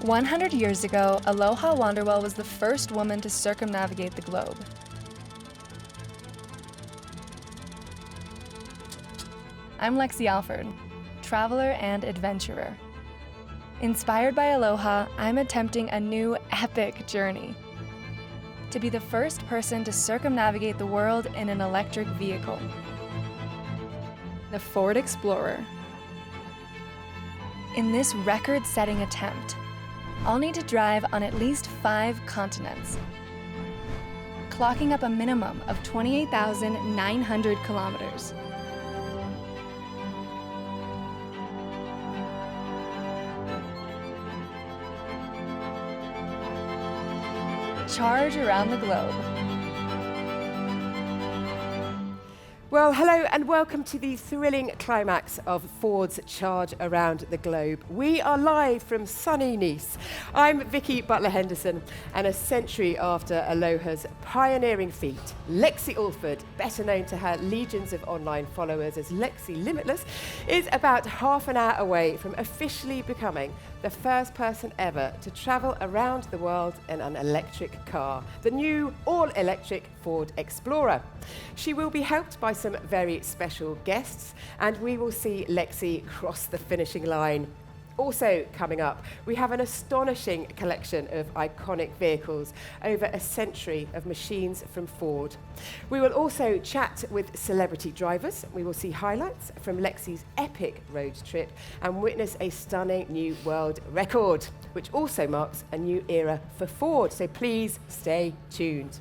100 years ago, Aloha Wanderwell was the first woman to circumnavigate the globe. I'm Lexie Alford, traveler and adventurer. Inspired by Aloha, I'm attempting a new epic journey. To be the first person to circumnavigate the world in an electric vehicle. The Ford Explorer. In this record-setting attempt, I'll need to drive on at least 5 continents, clocking up a minimum of 28,900 kilometers. Charge around the globe. Well, hello and welcome to the thrilling climax of Ford's Charge Around the Globe. We are live from sunny Nice. I'm Vicky Butler-Henderson, and a century after Aloha's pioneering feat, Lexie Alford, better known to her legions of online followers as Lexie Limitless, is about half an hour away from officially becoming the first person ever to travel around the world in an electric car, the new all-electric Ford Explorer. She will be helped by some very special guests, and we will see Lexie cross the finishing line. Also coming up, we have an astonishing collection of iconic vehicles over a century of machines from Ford. We will also chat with celebrity drivers. We will see highlights from Lexie's epic road trip and witness a stunning new world record, which also marks a new era for Ford. So please stay tuned.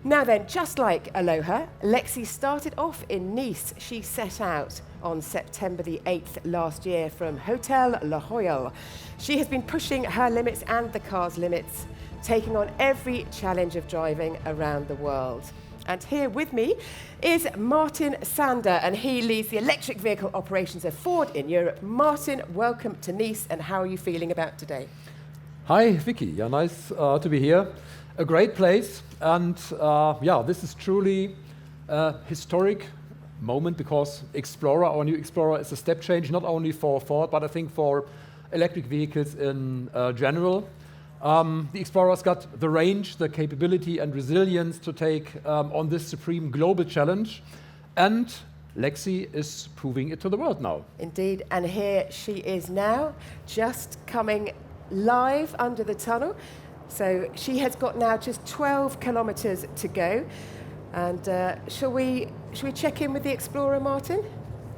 Now then, just like Aloha, Lexie started off in Nice. She set out on September the 8th last year from Hotel La Royale. She has been pushing her limits and the car's limits, taking on every challenge of driving around the world. And here with me is Martin Sander, and he leads the electric vehicle operations of Ford in Europe. Martin, welcome to Nice, and how are you feeling about today? Hi, Vicky. Yeah, nice to be here. A great place, and this is truly a historic moment because Explorer, our new Explorer, is a step change not only for Ford, but I think for electric vehicles in general. The Explorer's got the range, the capability and resilience to take on this supreme global challenge, and Lexie is proving it to the world now. Indeed, and here she is now, just coming live under the tunnel. So she has got now just 12 kilometers to go. And shall we check in with the Explorer, Martin?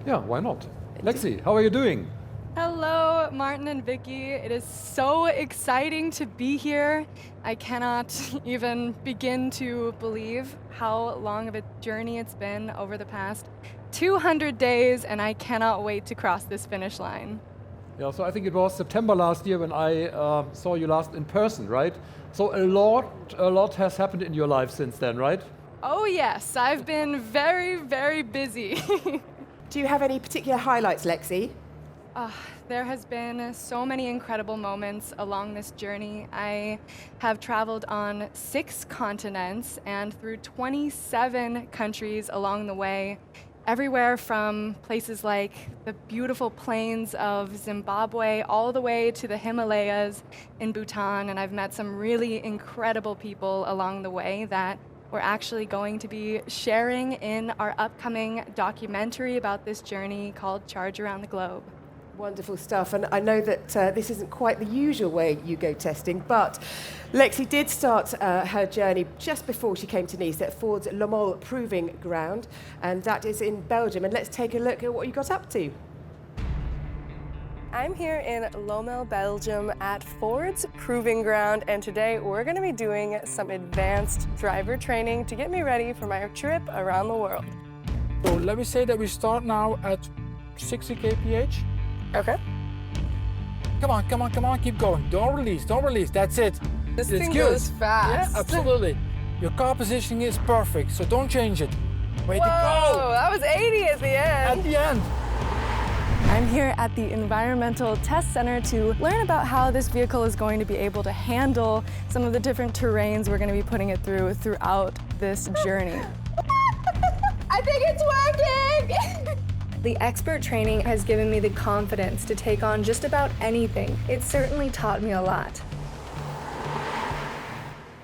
Yeah, why not? Lexie, how are you doing? Hello, Martin and Vicky. It is so exciting to be here. I cannot even begin to believe how long of a journey it's been over the past 200 days, and I cannot wait to cross this finish line. Yeah, so I think it was September last year when I saw you last in person, right? So a lot has happened in your life since then, right? Oh yes, I've been very, very busy. Do you have any particular highlights, Lexie? There has been so many incredible moments along this journey. I have traveled on 6 continents and through 27 countries along the way. Everywhere from places like the beautiful plains of Zimbabwe all the way to the Himalayas in Bhutan, and I've met some really incredible people along the way that we're actually going to be sharing in our upcoming documentary about this journey called Charge Around the Globe. Wonderful stuff, and I know that this isn't quite the usual way you go testing, but Lexie did start her journey just before she came to Nice at Ford's Le Mans Proving Ground, and that is in Belgium. And let's take a look at what you got up to. I'm here in Lommel, Belgium at Ford's Proving Ground, and today we're going to be doing some advanced driver training to get me ready for my trip around the world. So let me say that we start now at 60 kph. Okay. Come on, keep going. Don't release, that's it. This it's thing good. goes fast. Yeah, absolutely. Your car positioning is perfect, so don't change it. Way to Whoa, go! that was 80 at the end. At the end. I'm here at the Environmental Test Center to learn about how this vehicle is going to be able to handle some of the different terrains we're going to be putting it throughout this journey. I think it's working! The expert training has given me the confidence to take on just about anything. It certainly taught me a lot.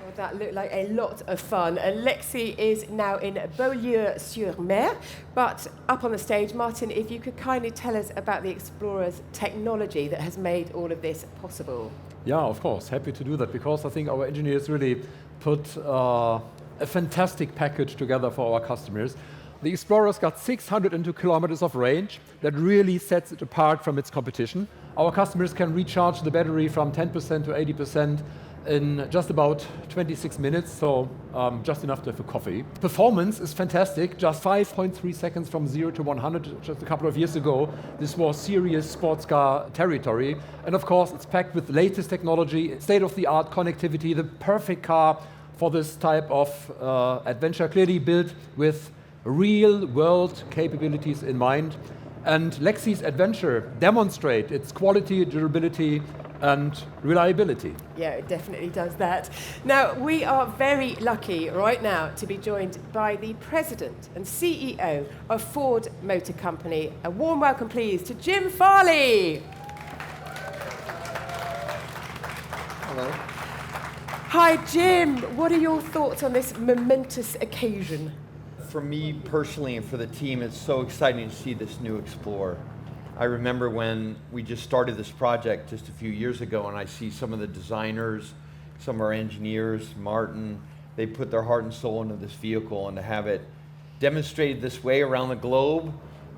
Well, that looked like a lot of fun. And Lexie is now in Beaulieu-sur-Mer. But up on the stage, Martin, if you could kindly tell us about the Explorer's technology that has made all of this possible. Yeah, of course. Happy to do that because I think our engineers really put a fantastic package together for our customers. The Explorer's got 602 kilometers of range that really sets it apart from its competition. Our customers can recharge the battery from 10% to 80% in just about 26 minutes, so just enough to have a coffee. Performance is fantastic, just 5.3 seconds from 0 to 100. Just a couple of years ago, this was serious sports car territory. And of course, it's packed with latest technology, state-of-the-art connectivity, the perfect car for this type of adventure, clearly built with real-world capabilities in mind. And Lexie's adventure demonstrate its quality, durability, and reliability. Yeah, it definitely does that. Now, we are very lucky right now to be joined by the President and CEO of Ford Motor Company. A warm welcome, please, to Jim Farley. Hello. Hi, Jim. What are your thoughts on this momentous occasion? For me personally and for the team, it's so exciting to see this new Explorer. I remember when we just started this project just a few years ago, and I see some of the designers, some of our engineers, Martin, they put their heart and soul into this vehicle, and to have it demonstrated this way around the globe,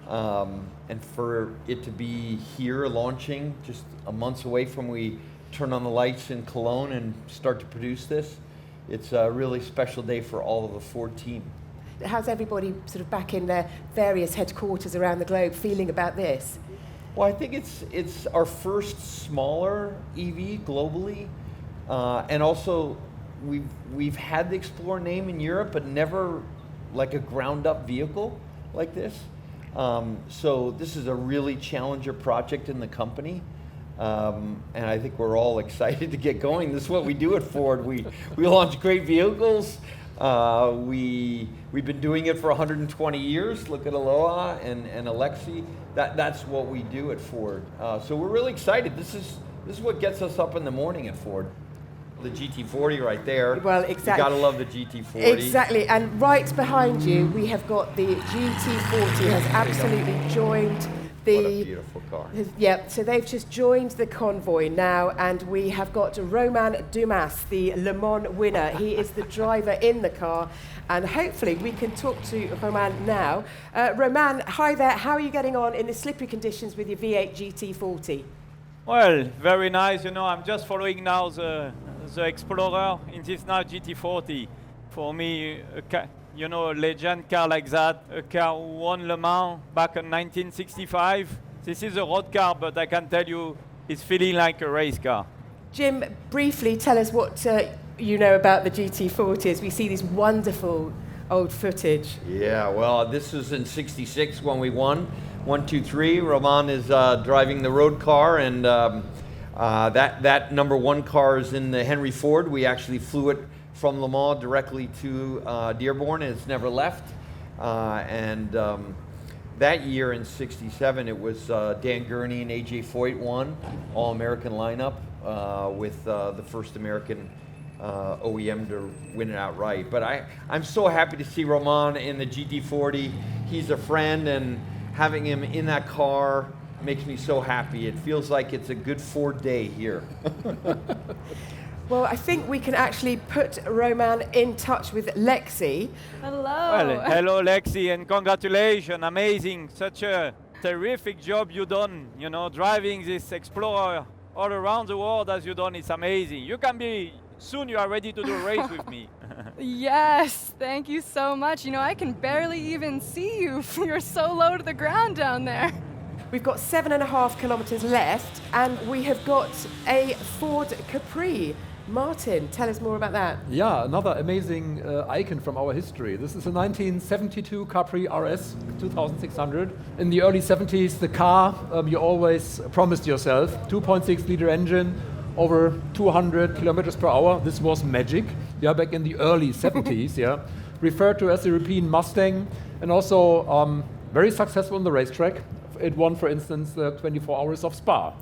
and for it to be here launching just a month away from we turn on the lights in Cologne and start to produce this, it's a really special day for all of the Ford team. How's everybody sort of back in their various headquarters around the globe feeling about this? Well, I think it's our first smaller EV globally, and also we've had the Explorer name in Europe, but never like a ground-up vehicle like this. So this is a really challenger project in the company, and I think we're all excited to get going. This is what we do at Ford. We launch great vehicles. We've been doing it for 120 years. Look at Aloha and Lexie. That's what we do at Ford. So we're really excited. This is what gets us up in the morning at Ford. The GT40 right there. Well, exactly. You gotta love the GT40. Exactly. And right behind you, we have got the GT40 has absolutely joined the... What a beautiful car. Yeah, so they've just joined the convoy now, and we have got Romain Dumas, the Le Mans winner. He is the driver in the car, and hopefully we can talk to Romain now. Romain, hi there. How are you getting on in the slippery conditions with your V8 GT40? Well, very nice. You know, I'm just following now the Explorer in this now GT40. For me, you know, a legend car like that, a car who won Le Mans back in 1965. This is a road car, but I can tell you, it's feeling like a race car. Jim, briefly tell us what you know about the GT40 as we see this wonderful old footage. Yeah, well, this was in '66 when we won. 1, 2, 3. Romain is driving the road car, and that number one car is in the Henry Ford. We actually flew it from Le Mans directly to Dearborn, and it's never left. That year in '67, it was Dan Gurney and A.J. Foyt won, all-American lineup, with the first American OEM to win it outright. But I'm so happy to see Romain in the GT40. He's a friend, and having him in that car makes me so happy. It feels like it's a good Ford day here. Well, I think we can actually put Romain in touch with Lexie. Hello. Well, hello, Lexie, and congratulations. Amazing. Such a terrific job you done. You know, driving this Explorer all around the world as you done. It's amazing. Soon you are ready to do a race with me. Yes, thank you so much. You know, I can barely even see you. You're so low to the ground down there. We've got 7.5 kilometers left, and we have got a Ford Capri. Martin, tell us more about that. Yeah, another amazing icon from our history. This is a 1972 Capri RS 2600. In the early 70s, the car you always promised yourself, 2.6 liter engine, over 200 kilometers per hour. This was magic. Yeah, back in the early 70s. Yeah, referred to as the European Mustang, and also very successful on the racetrack. It won, for instance, the 24 Hours of Spa.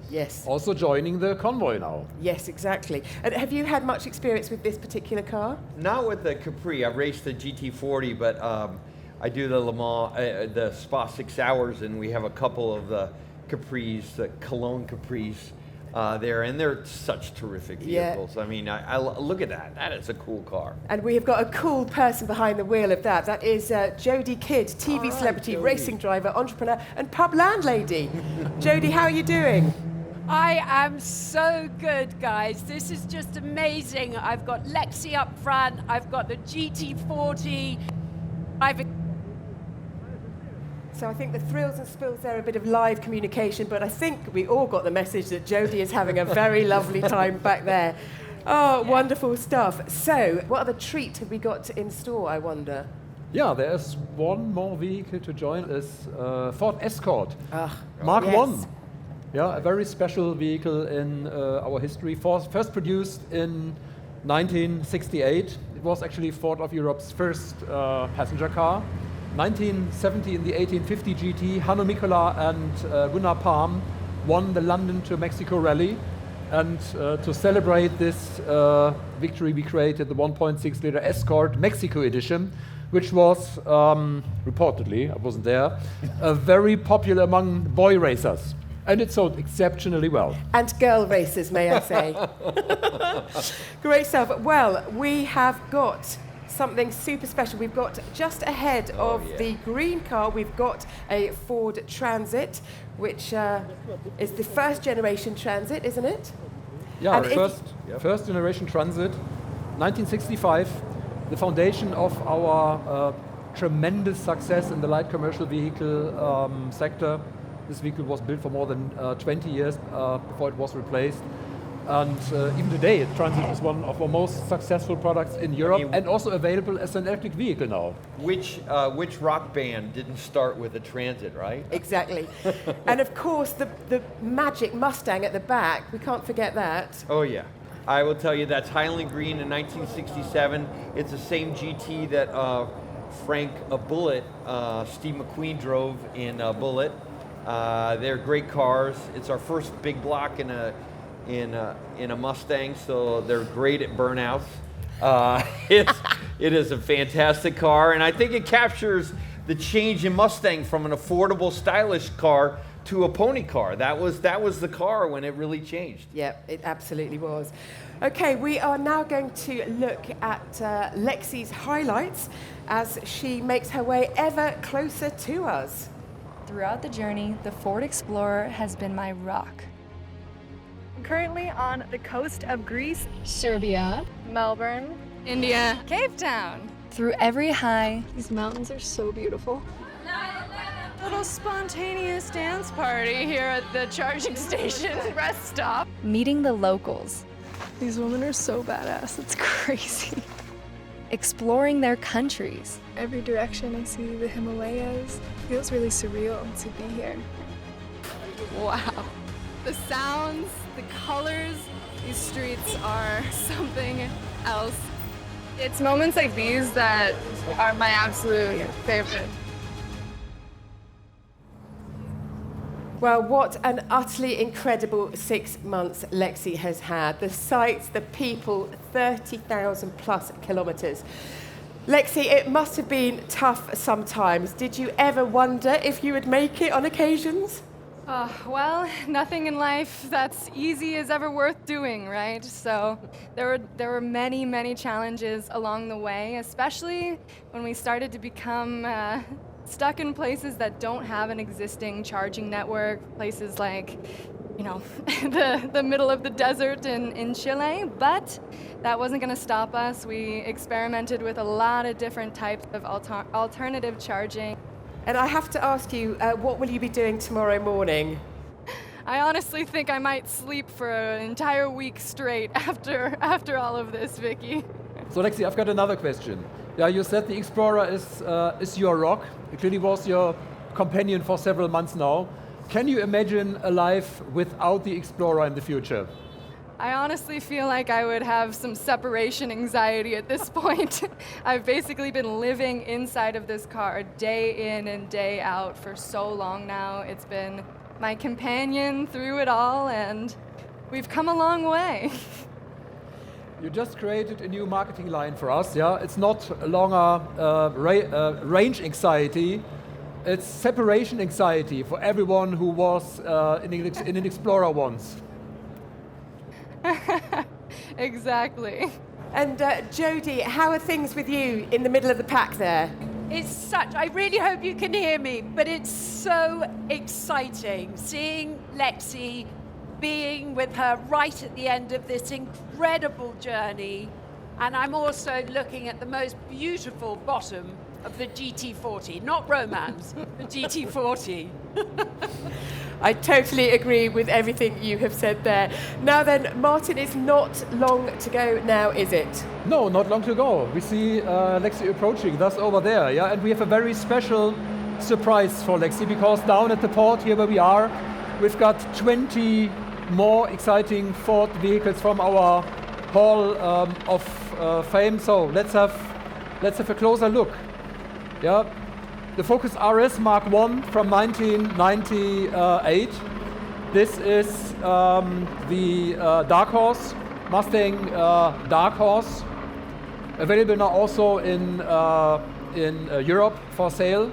Yes. Also joining the convoy now. Yes, exactly. And have you had much experience with this particular car? Not with the Capri. I've raced the GT40, but I do the Le Mans, the Spa 6 Hours, and we have a couple of the Capris, the Cologne Capris there, and they're such terrific vehicles. I mean, I look at that. That is a cool car. And we have got a cool person behind the wheel of that. That is Jodie Kidd, TV celebrity, Jodie. racing driver, entrepreneur, and pub landlady. Jodie, how are you doing? I am so good, guys. This is just amazing. I've got Lexie up front. I've got the GT40. So I think the thrills and spills there are a bit of live communication, but I think we all got the message that Jodie is having a very lovely time back there. Oh, wonderful stuff. So what other treat have we got in store, I wonder? Yeah, there's one more vehicle to join us, Ford Escort, Mark yes. 1. Yeah, a very special vehicle in our history. First produced in 1968. It was actually Ford of Europe's first passenger car. 1970 in the 1850 GT, Hanno Mikkola and Gunnar Palm won the London to Mexico rally. And to celebrate this victory, we created the 1.6-liter Escort Mexico edition, which was reportedly, I wasn't there, very popular among boy racers. And it sold exceptionally well. And girl racers, may I say. Great stuff. Well, we have got something super special. We've got just ahead of the green car, we've got a Ford Transit, which is the first generation Transit, isn't it? Yeah, And first generation Transit, 1965, the foundation of our tremendous success in the light commercial vehicle sector. This vehicle was built for more than 20 years before it was replaced. And even today, Transit is one of our most successful products in Europe and also available as an electric vehicle now. Which rock band didn't start with a Transit, right? Exactly. And of course, the magic Mustang at the back, we can't forget that. Oh yeah. I will tell you that's Highland Green in 1967. It's the same GT that Frank Bullitt, Steve McQueen drove in Bullitt. They're great cars. It's our first big block in a Mustang, so they're great at burnouts. It is a fantastic car, and I think it captures the change in Mustang from an affordable, stylish car to a pony car. That was the car when it really changed. Yeah, it absolutely was. Okay, we are now going to look at Lexie's highlights as she makes her way ever closer to us. Throughout the journey, the Ford Explorer has been my rock. I'm currently on the coast of Greece, Serbia, Melbourne, India, Cape Town. Through every high, these mountains are so beautiful. little spontaneous dance party here at the charging station rest stop. meeting the locals, These women are so badass, it's crazy. exploring their countries, Every direction I see the Himalayas. It feels really surreal to be here. wow. The sounds, the colors, these streets are something else. It's moments like these that are my absolute favorite. Well, what an utterly incredible 6 months Lexie has had. The sights, the people, 30,000 plus kilometres. Lexie, it must have been tough sometimes. Did you ever wonder if you would make it on occasions? Well, nothing in life that's easy is ever worth doing, right? So there were many, many challenges along the way, especially when we started to become stuck in places that don't have an existing charging network, places like, you know, the middle of the desert in Chile, but that wasn't going to stop us. We experimented with a lot of different types of alternative charging. And I have to ask you, what will you be doing tomorrow morning? I honestly think I might sleep for an entire week straight after all of this, Vicky. So Lexie, I've got another question. Yeah, you said the Explorer is your rock. It clearly was your companion for several months now. Can you imagine a life without the Explorer in the future? I honestly feel like I would have some separation anxiety at this point. I've basically been living inside of this car day in and day out for so long now. It's been my companion through it all, and we've come a long way. You just created a new marketing line for us, yeah? It's not longer range anxiety, it's separation anxiety for everyone who was in an Explorer once. Exactly. And Jodie, how are things with you in the middle of the pack there? I really hope you can hear me, but it's so exciting seeing Lexie, being with her right at the end of this incredible journey. And I'm also looking at the most beautiful bottom of the GT40, not Romance, the GT40. I totally agree with everything you have said there. Now then, Martin, it's not long to go now, is it? No, not long to go. We see Lexie approaching, that's over there, yeah? And we have a very special surprise for Lexie, because down at the port here where we are, we've got 20 more exciting Ford vehicles from our Hall of Fame. So let's have a closer look. Yeah, the Focus RS Mark I from 1998. This is the Dark Horse, Mustang Dark Horse, available now also in Europe for sale.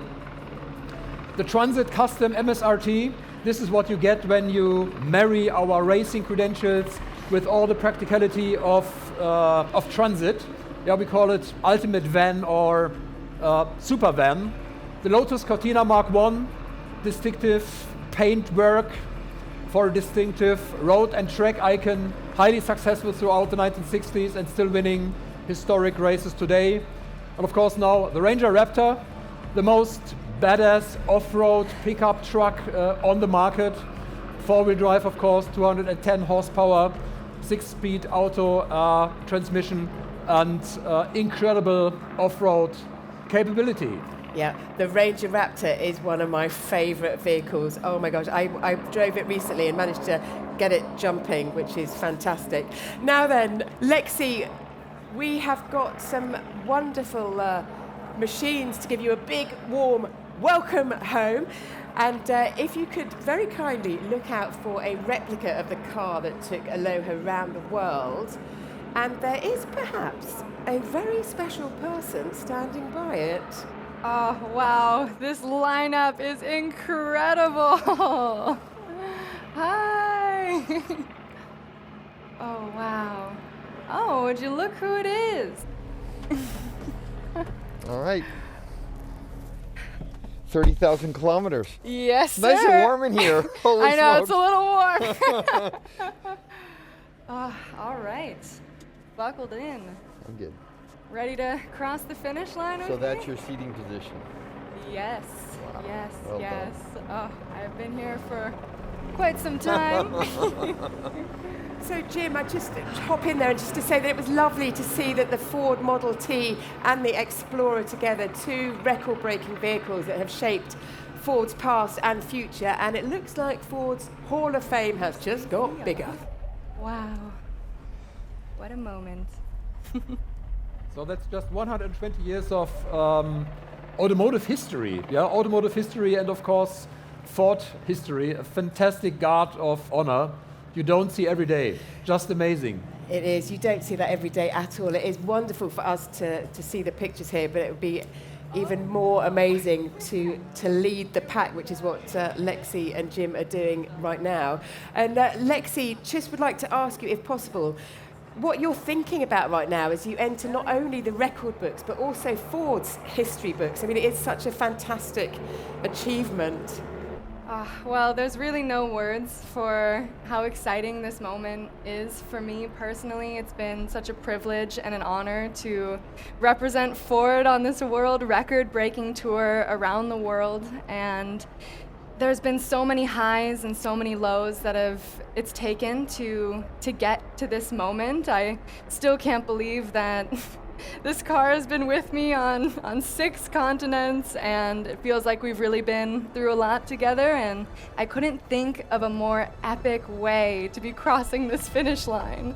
The Transit Custom MSRT. This is what you get when you marry our racing credentials with all the practicality of transit. Yeah, we call it ultimate van or super van. The Lotus Cortina Mark I, distinctive paint work for a distinctive road and track icon, highly successful throughout the 1960s and still winning historic races today. And of course now the Ranger Raptor, the most badass off-road pickup truck on the market. Four-wheel drive, of course, 210 horsepower, 6-speed auto transmission, and incredible off-road capability. Yeah, the Ranger Raptor is one of my favourite vehicles. Oh my gosh, I drove it recently and managed to get it jumping, which is fantastic. Now then, Lexie, we have got some wonderful machines to give you a big, warm welcome home. And if you could very kindly look out for a replica of the car that took Aloha around the world. And there is perhaps a very special person standing by it. Oh, wow, this lineup is incredible. Hi. Oh, wow. Oh, would you look who it is? All right. 30,000 kilometers. Yes, sir. Nice and warm in here. Holy I know, smokes. it's a little warm. All right. Buckled in. I'm good. Ready to cross the finish line? So with that's me? your seating position. Yes, Wow. yes, Well yes. Oh, I've been here for quite some time. So Jim, I just hop in there and just to say that it was lovely to see that the Ford Model T and the Explorer together, two record-breaking vehicles that have shaped Ford's past and future, and it looks like Ford's Hall of Fame has just got bigger. Wow. What a moment. So that's just 120 years of automotive history. Yeah, automotive history and of course Ford history, a fantastic guard of honor you don't see every day. Just amazing. It is. You don't see that every day at all. It is wonderful for us to see the pictures here, but it would be even more amazing to lead the pack, which is what Lexie and Jim are doing right now. And Lexie, just would like to ask you, if possible, what you're thinking about right now as you enter not only the record books, but also Ford's history books. I mean, it is such a fantastic achievement. Well, there's really no words for how exciting this moment is for me personally. It's been such a privilege and an honor to represent Ford on this world record-breaking tour around the world. And there's been so many highs and so many lows that it's taken to get to this moment. I still can't believe that This car has been with me on 6 continents, and it feels like we've really been through a lot together, and I couldn't think of a more epic way to be crossing this finish line.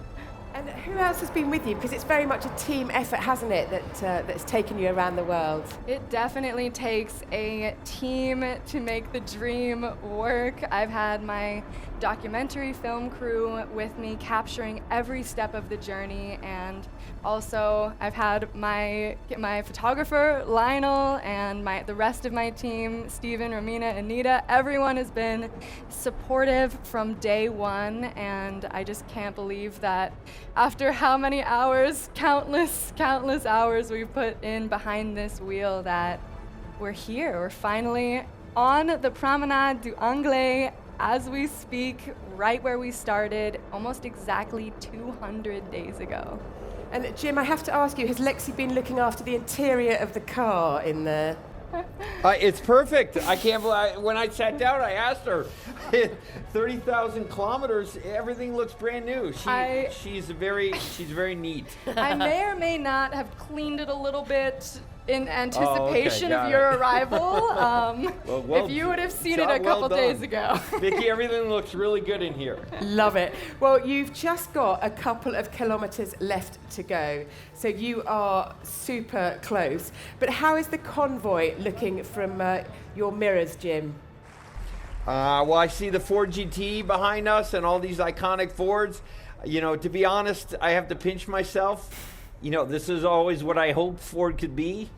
And who else has been with you? Because it's very much a team effort, hasn't it, that's taken you around the world? It definitely takes a team to make the dream work. I've had my documentary film crew with me capturing every step of the journey, and also I've had my photographer Lionel and the rest of my team, Steven, Romina, Anita. Everyone has been supportive from day one, and I just can't believe that after how many hours, countless hours we've put in behind this wheel, that we're here. We're finally on the Promenade du Anglais as we speak, right where we started almost exactly 200 days ago. And Jim, I have to ask you, has Lexie been looking after the interior of the car in there? It's perfect. I can't believe when I sat down, I asked her, 30,000 kilometers, everything looks brand new. She's very neat. I may or may not have cleaned it a little bit in anticipation of your arrival. If you would have seen it a couple days ago. Vicky, everything looks really good in here. Love it. Well, you've just got a couple of kilometres left to go, so you are super close. But how is the convoy looking from your mirrors, Jim? Well, I see the Ford GT behind us and all these iconic Fords. You know, to be honest, I have to pinch myself. You know, this is always what I hoped Ford could be.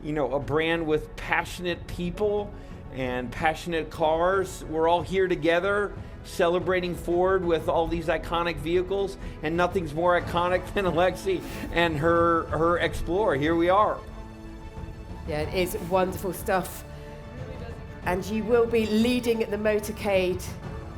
You know, a brand with passionate people and passionate cars. We're all here together celebrating Ford with all these iconic vehicles, and nothing's more iconic than Lexie and her Explorer. Here we are. Yeah, it is wonderful stuff. And you will be leading the motorcade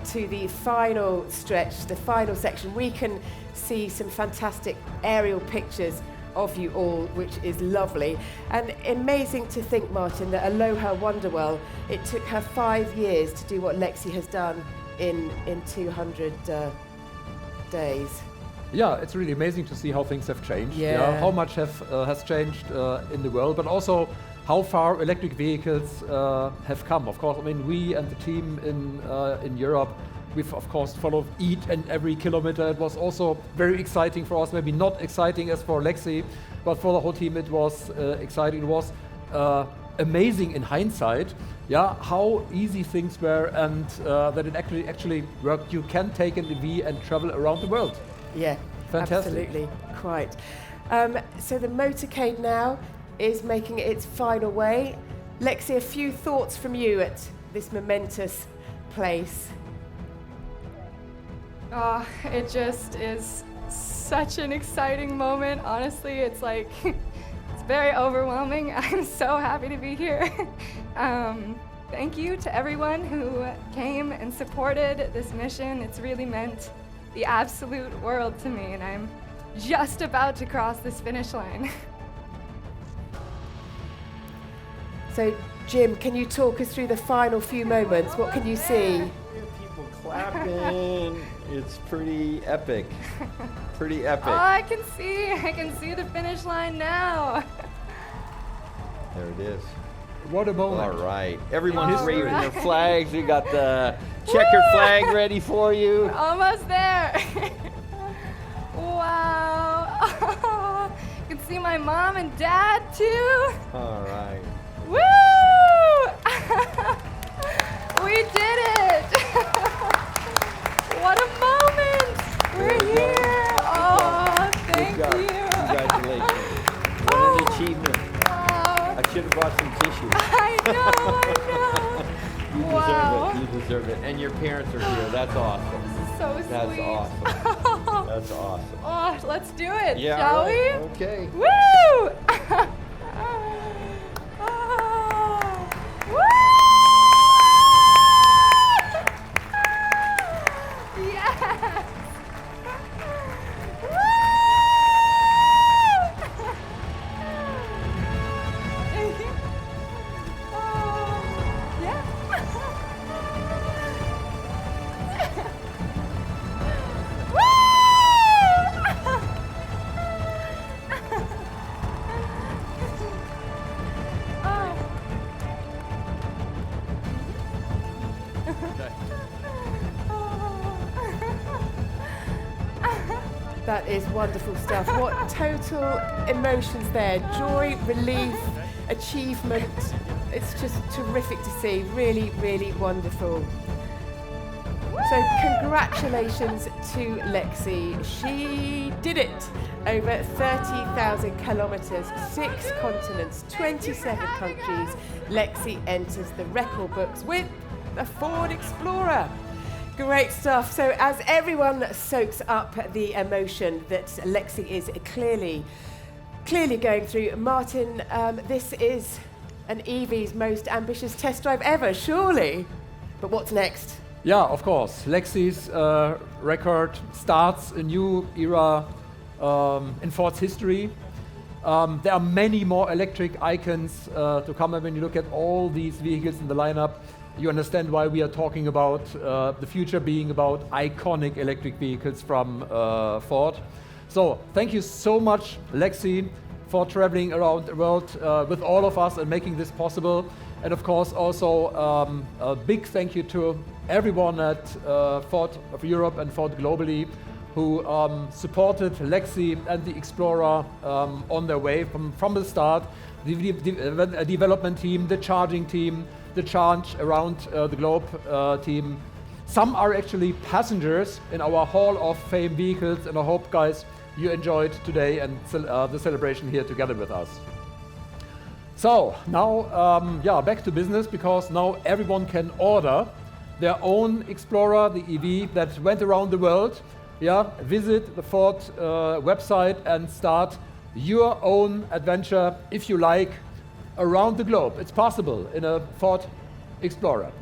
to the final stretch, the final section. We can see some fantastic aerial pictures of you all, which is lovely. And amazing to think, Martin, that Aloha Wonderwell, it took her 5 years to do what Lexie has done in 200 days. Yeah, it's really amazing to see how things have changed. Yeah. How much has changed in the world, but also how far electric vehicles have come. Of course, I mean, we and the team in Europe, we've of course followed each and every kilometer. It was also very exciting for us, maybe not exciting as for Lexie, but for the whole team it was exciting. It was amazing in hindsight, how easy things were, and that it actually worked. You can take an EV and travel around the world. Yeah, fantastic. Absolutely, quite. So the motorcade now is making its final way. Lexie, a few thoughts from you at this momentous place. Oh, it just is such an exciting moment. Honestly, it's like, it's very overwhelming. I'm so happy to be here. Thank you to everyone who came and supported this mission. It's really meant the absolute world to me, and I'm just about to cross this finish line. So, Jim, can you talk us through the final few moments? What can you see? People clapping. It's pretty epic. Pretty epic. Oh, I can see the finish line now. There it is. What a moment. All right. Everyone's waving their flags. We got the checkered flag ready for you. We're almost there. Wow. You can see my mom and dad too. All right. Woo! We did it! What a moment! We're here! Oh, thank you! Congratulations. What an achievement. Wow. I should have brought some tissue. I know! You Wow. deserve it. You deserve it. And your parents are here. That's awesome. This is so sweet. That's awesome. That's awesome. Oh, let's do it, Yeah, shall right. we? Okay. Woo! That is wonderful stuff. What total emotions there. Joy, relief, achievement. It's just terrific to see. Really, really wonderful. So congratulations to Lexie. She did it. Over 30,000 kilometres, 6 continents, 27 countries. Lexie enters the record books with a Ford Explorer. Great stuff. So as everyone soaks up the emotion that Lexie is clearly going through, Martin, this is an EV's most ambitious test drive ever, surely. But what's next? Yeah, of course. Lexie's record starts a new era in Ford's history. There are many more electric icons to come, and when you look at all these vehicles in the lineup, you understand why we are talking about the future being about iconic electric vehicles from Ford. So thank you so much, Lexie, for traveling around the world with all of us and making this possible. And of course also a big thank you to everyone at Ford of Europe and Ford globally who supported Lexie and the Explorer on their way from the start. The development team, the charging team, the charge around the globe team. Some are actually passengers in our Hall of Fame vehicles, and I hope, guys, you enjoyed today and the celebration here together with us. So now, back to business, because now everyone can order their own Explorer, the EV that went around the world. Visit the Ford website and start your own adventure, if you like, around the globe. It's possible in a Ford Explorer.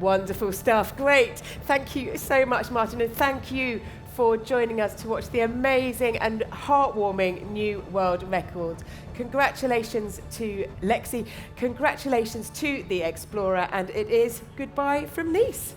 Wonderful stuff. Great. Thank you so much, Martin, and thank you for joining us to watch the amazing and heartwarming new world record. Congratulations to Lexie. Congratulations to the Explorer, and it is goodbye from Nice.